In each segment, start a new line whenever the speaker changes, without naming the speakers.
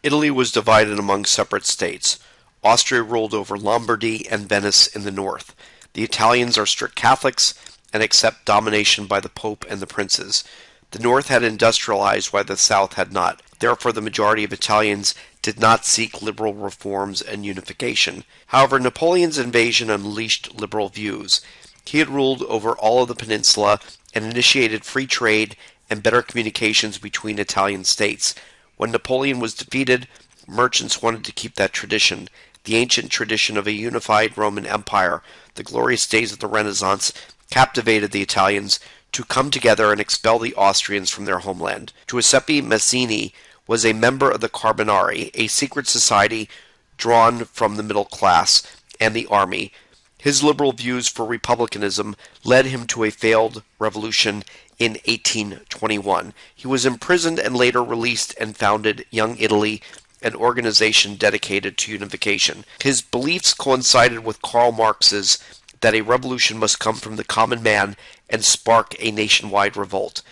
Italy was divided among separate states. Austria ruled over Lombardy and Venice in the north. The Italians are strict Catholics and accept domination by the Pope and the princes. The north had industrialized while the south had not. Therefore, the majority of Italians did not seek liberal reforms and unification. However, Napoleon's invasion unleashed liberal views. He had ruled over all of the peninsula and initiated free trade and better communications between Italian states. When Napoleon was defeated, merchants wanted to keep that tradition, the ancient tradition of a unified Roman Empire. The glorious days of the Renaissance captivated the Italians to come together and expel the Austrians from their homeland. Giuseppe Mazzini was a member of the Carbonari, a secret society drawn from the middle class and the army. His liberal views for republicanism led him to a failed revolution in 1821. He was imprisoned and later released and founded Young Italy, an organization dedicated to unification. His beliefs coincided with Karl Marx's that a revolution must come from the common man and spark a nationwide revolt.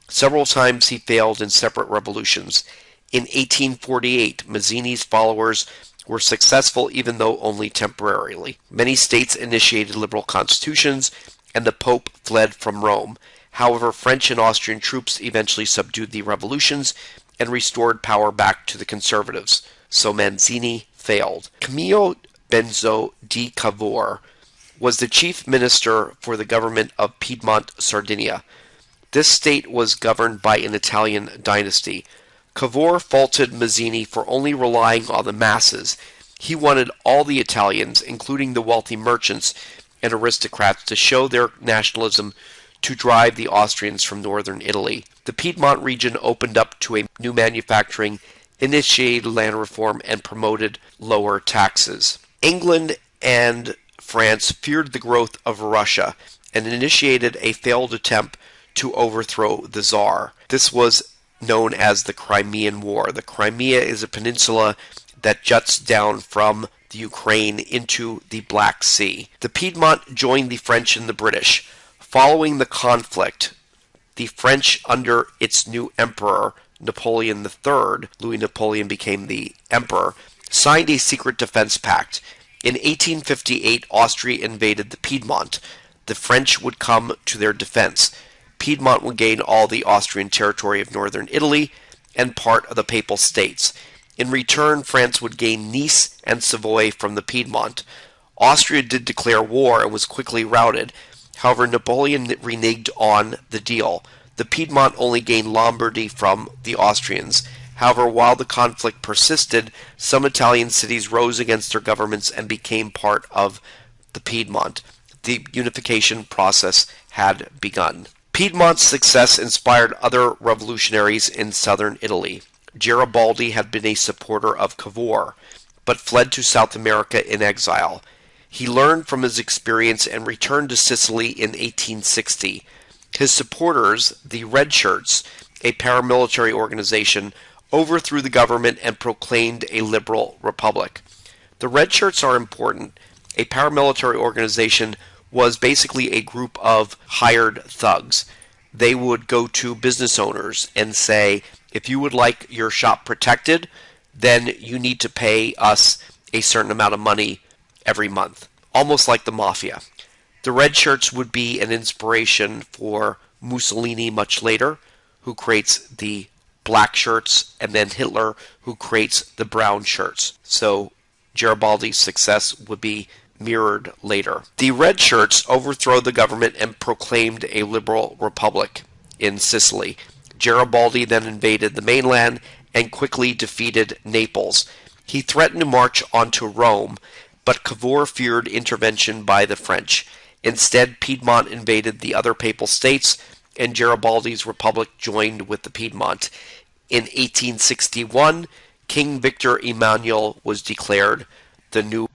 Several times he failed in separate revolutions. In 1848, Mazzini's followers were successful even though only temporarily. Many states initiated liberal constitutions, and the Pope fled from Rome. However, French and Austrian troops eventually subdued the revolutions and restored power back to the conservatives. So Mazzini failed. Camillo Benso di Cavour was the chief minister for the government of Piedmont Sardinia. This state was governed by an Italian dynasty. Cavour faulted Mazzini for only relying on the masses. He wanted all the Italians, including the wealthy merchants and aristocrats, to show their nationalism to drive the Austrians from northern Italy. The Piedmont region opened up to a new manufacturing, initiated land reform, and promoted lower taxes. England and France feared the growth of Russia and initiated a failed attempt to overthrow the Tsar. This was known as the Crimean War. The Crimea is a peninsula that juts down from the Ukraine into the Black Sea. The Piedmont joined the French and the British. Following the conflict, the French, under its new emperor, Napoleon III, Louis Napoleon became the emperor, signed a secret defense pact. In 1858, Austria invaded the Piedmont. The French would come to their defense. Piedmont would gain all the Austrian territory of northern Italy and part of the Papal States. In return, France would gain Nice and Savoy from the Piedmont. Austria did declare war and was quickly routed. However, Napoleon reneged on the deal. The Piedmont only gained Lombardy from the Austrians. However, while the conflict persisted, some Italian cities rose against their governments and became part of the Piedmont. The unification process had begun. Piedmont's success inspired other revolutionaries in southern Italy. Garibaldi had been a supporter of Cavour, but fled to South America in exile. He learned from his experience and returned to Sicily in 1860. His supporters, the Red Shirts, a paramilitary organization, overthrew the government and proclaimed a liberal republic. The Red Shirts are important. A paramilitary organization was basically a group of hired thugs. They would go to business owners and say, if you would like your shop protected, then you need to pay us a certain amount of money every month, almost like the mafia. The Red Shirts would be an inspiration for Mussolini much later, who creates the black shirts, and then Hitler, who creates the brown shirts. So Garibaldi's success would be mirrored later. The Red Shirts overthrew the government and proclaimed a liberal republic in Sicily. Garibaldi then invaded the mainland and quickly defeated Naples. He threatened to march onto Rome, but Cavour feared intervention by the French. Instead, Piedmont invaded the other papal states, and Garibaldi's republic joined with the Piedmont. In 1861, King Victor Emmanuel was declared the new